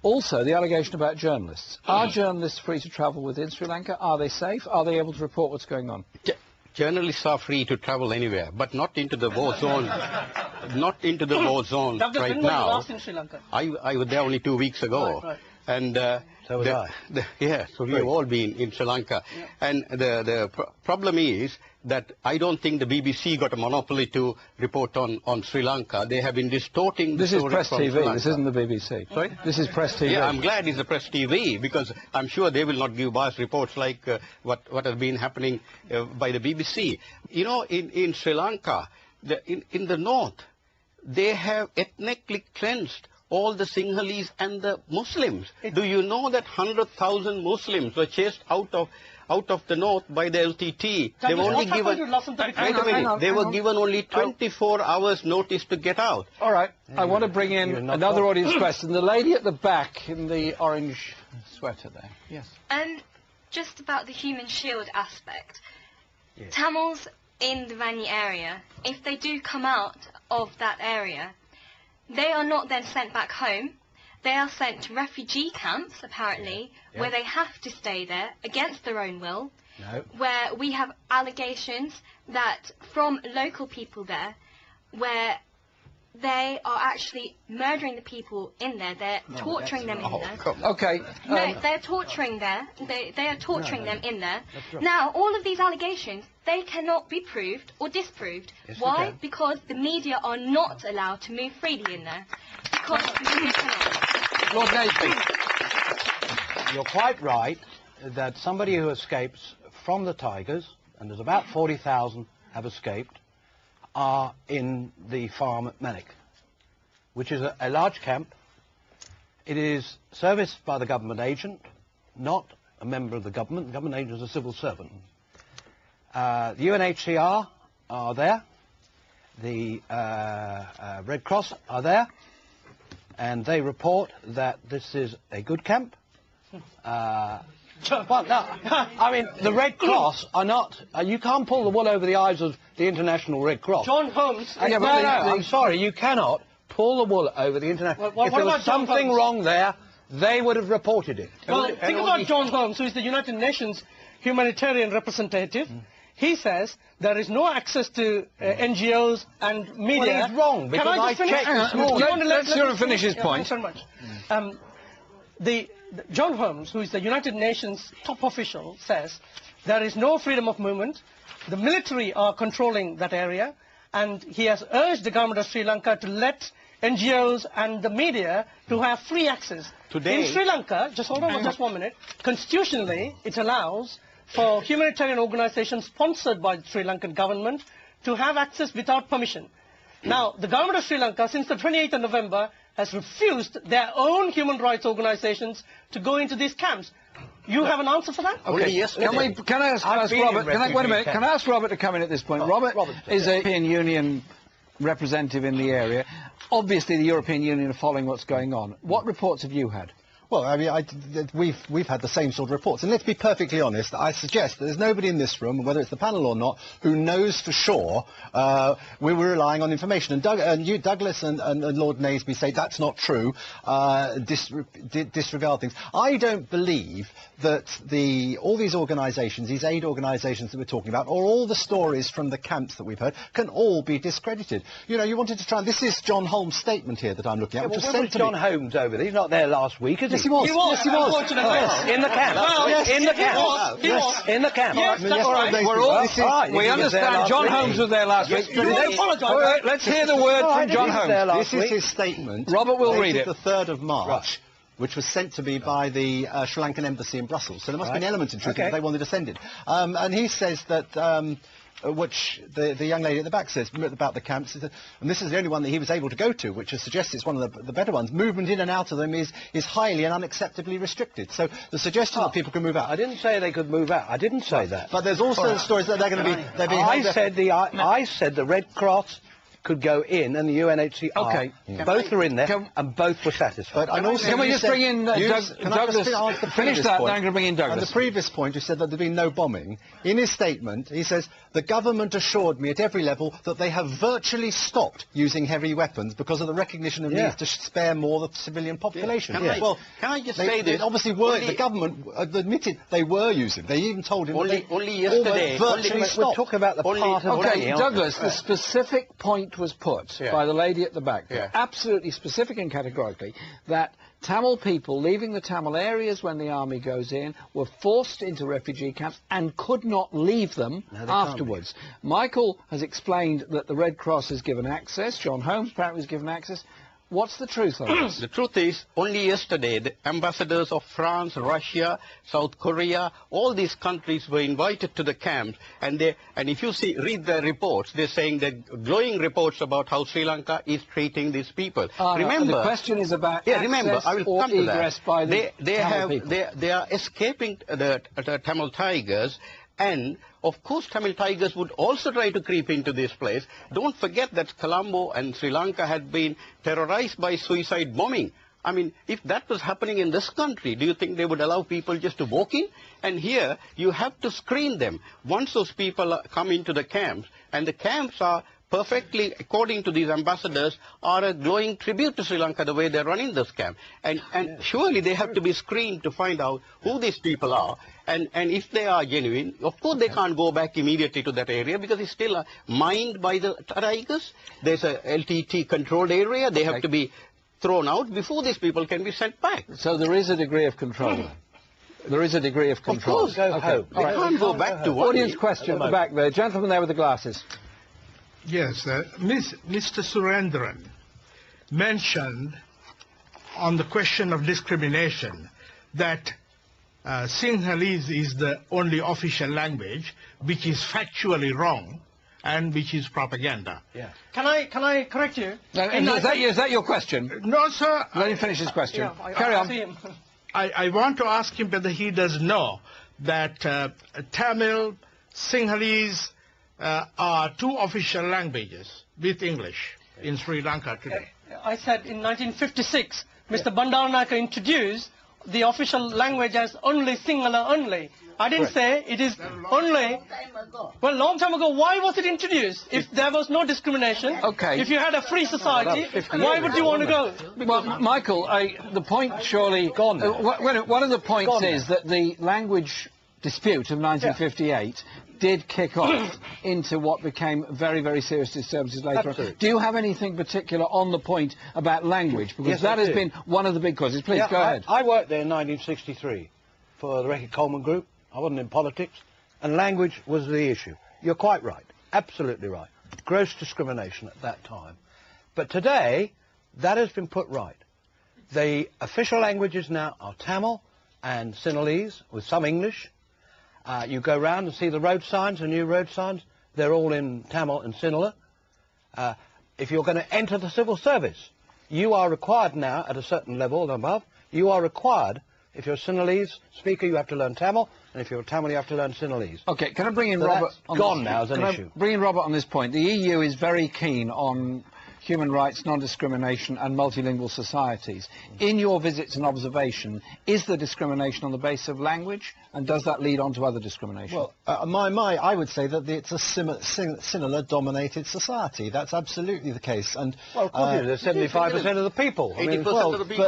Also, the allegation about journalists. Are journalists free to travel within Sri Lanka? Are they safe? Are they able to report what's going on? Journalists are free to travel anywhere, but not into the war zone. Not into the war zone right now. Last in Sri Lanka? I was there only 2 weeks ago. Right. And so was I. So we've all been in Sri Lanka. Yeah. And the problem is that I don't think the BBC got a monopoly to report on Sri Lanka. They have been distorting the This is story Press from Sri TV, Lanka. this isn't the BBC. Sorry? This is Press TV. Yeah, I'm glad it's a Press TV, because I'm sure they will not give biased reports like what has been happening by the BBC. You know, in Sri Lanka, in the north, they have ethnically cleansed all the Sinhalese and the Muslims. Do you know that 100,000 Muslims were chased out of the north by the LTT? They were only given, they were given only 24 hours notice to get out. All right, I want to bring in another audience question. The lady at the back in the orange sweater there. Yes. Just about the human shield aspect. Yes. Tamils in the Vanni area, if they do come out of that area, they are not then sent back home. They are sent to refugee camps, apparently, where they have to stay there against their own will, where we have allegations that from local people there, where they are actually murdering the people in there. They're torturing them in there. Okay. No, they're torturing there. They are torturing them in there. Now, all of these allegations, they cannot be proved or disproved. Yes, why? Because the media are not allowed to move freely in there. Because you cannot. Lord Naseby. You're quite right that somebody who escapes from the Tigers, and there's about 40,000 have escaped, are in the farm at Manic, which is a large camp. It is serviced by the government agent, not a member of the government. The government agent is a civil servant. The UNHCR are there. The Red Cross are there. And they report that this is a good camp. Well, no, I mean, the Red Cross are not... you can't pull the wool over the eyes of the International Red Cross. John Holmes... I'm sorry, you cannot pull the wool over the International... if there was something wrong there, they would have reported it. Well, think about John Holmes, who is the United Nations humanitarian representative. He says there is no access to NGOs and media. Well, he's wrong, because I checked this morning. Let's hear him finish his point. Thanks very much. John Holmes, who is the United Nations top official, says there is no freedom of movement. The military are controlling that area, and he has urged the government of Sri Lanka to let NGOs and the media to have free access. Today, in Sri Lanka, just hold on for just 1 minute, constitutionally it allows for humanitarian organizations sponsored by the Sri Lankan government to have access without permission. Now, the government of Sri Lanka, since the 28th of November, has refused their own human rights organizations to go into these camps. You have an answer for that? Okay. Yes. Can I ask Robert? Wait a minute. Can I ask Robert to come in at this point? Robert is a European Union representative in the area. Obviously, the European Union are following what's going on. What reports have you had? Well, I mean, we've had the same sort of reports. And let's be perfectly honest, I suggest that there's nobody in this room, whether it's the panel or not, who knows for sure we were relying on information. And you, Douglas and Lord Naseby say that's not true, disregard things. I don't believe that all these organisations, these aid organisations that we're talking about, or all the stories from the camps that we've heard, can all be discredited. You know, you wanted to try... This is John Holmes' statement here that I'm looking at. Yeah, well, where was John Holmes over there? He's not there last week, is he? Yes, he was. Yes, he was. In the camp. Yes, in the camp. Yes. In the camp. Yes, that's right. We understand John Holmes was there last week. All right, let's hear the word from John Holmes. This is his statement. Robert will read it. The 3rd of March. Which was sent to me by the Sri Lankan embassy in Brussels. So there must be an element in truth if they wanted to send it. And he says that, which the young lady at the back says about the camps, and this is the only one that he was able to go to, which suggests it's one of the better ones. Movement in and out of them is highly and unacceptably restricted. So the suggestion that people can move out. I didn't say they could move out. I didn't say that. But there's also stories that they're going to be... I said the Red Cross could go in, and the UNHCR. Okay. Both are in there, and both were satisfied. But, and also, can we just bring in Douglas? Finish that, then I'm going to bring in Douglas. And the previous point, you said that there'd been no bombing. In his statement, he says, the government assured me at every level that they have virtually stopped using heavy weapons because of the recognition of needs to spare more the civilian population. Can I just say this? They obviously were, the government admitted they were using. They even told him only yesterday. We're talking about the part of Okay, Douglas, the specific point was put by the lady at the back there, absolutely specific and categorically, that Tamil people leaving the Tamil areas when the army goes in were forced into refugee camps and could not leave them afterwards. Michael has explained that the Red Cross has given access. John Holmes apparently was given access. What's the truth on this? The truth is, only yesterday, the ambassadors of France, Russia, South Korea, all these countries were invited to the camps, and if you read their reports, they're saying that glowing reports about how Sri Lanka is treating these people. Remember, the question is about access I will come to egress by the Tamil people. They are escaping the Tamil Tigers. And, of course, Tamil Tigers would also try to creep into this place. Don't forget that Colombo and Sri Lanka had been terrorized by suicide bombing. I mean, if that was happening in this country, do you think they would allow people just to walk in? And here, you have to screen them. Once those people come into the camps, and the camps are perfectly, according to these ambassadors, are a glowing tribute to Sri Lanka, the way they're running this camp. And surely they have to be screened to find out who these people are. And if they are genuine, of course they can't go back immediately to that area because it's still mined by the Tigers. There's a LTT controlled area. They have to be thrown out before these people can be sent back. So there is a degree of control. There is a degree of control. Of course. They can't go back to one. Audience question at the back there. Gentleman there with the glasses. Yes, Mr. Surendran mentioned on the question of discrimination that Sinhalese is the only official language, which is factually wrong and which is propaganda. Yeah. Can I correct you? Is that your question? No, sir. Let him finish his question. Carry on. I want to ask him whether he does know that Tamil, Sinhalese are two official languages with English in Sri Lanka today. I said in 1956, Mr. Bandaranaike introduced the official language as only Sinhala only. I didn't say it is only. Well, long time ago, why was it introduced? If there was no discrimination, if you had a free society, why would you want to go? Well, Michael, the point surely... One of the points is that the language dispute of 1958 did kick off into what became very, very serious disturbances later on. Do you have anything particular on the point about language? Because that has been one of the big causes. Please, go ahead. I worked there in 1963 for the Reckitt Coleman Group. I wasn't in politics. And language was the issue. You're quite right. Absolutely right. Gross discrimination at that time. But today, that has been put right. The official languages now are Tamil and Sinhalese, with some English. You go round and see the road signs, the new road signs, they're all in Tamil and Sinhala. If you're going to enter the civil service, you are required now, at a certain level and above, you are required, if you're a Sinhalese speaker, you have to learn Tamil, and if you're a Tamil, you have to learn Sinhalese. Okay, can I bring in Robert? That's gone now as an issue. Bring in Robert on this point. The EU is very keen on human rights, non-discrimination and multilingual societies. In your visits and observation, is there discrimination on the basis of language, and does that lead on to other discrimination? Well, I would say that it's a Sinhala-dominated society. That's absolutely the case. And well, of course, there's 75% of the people. 80% of the people.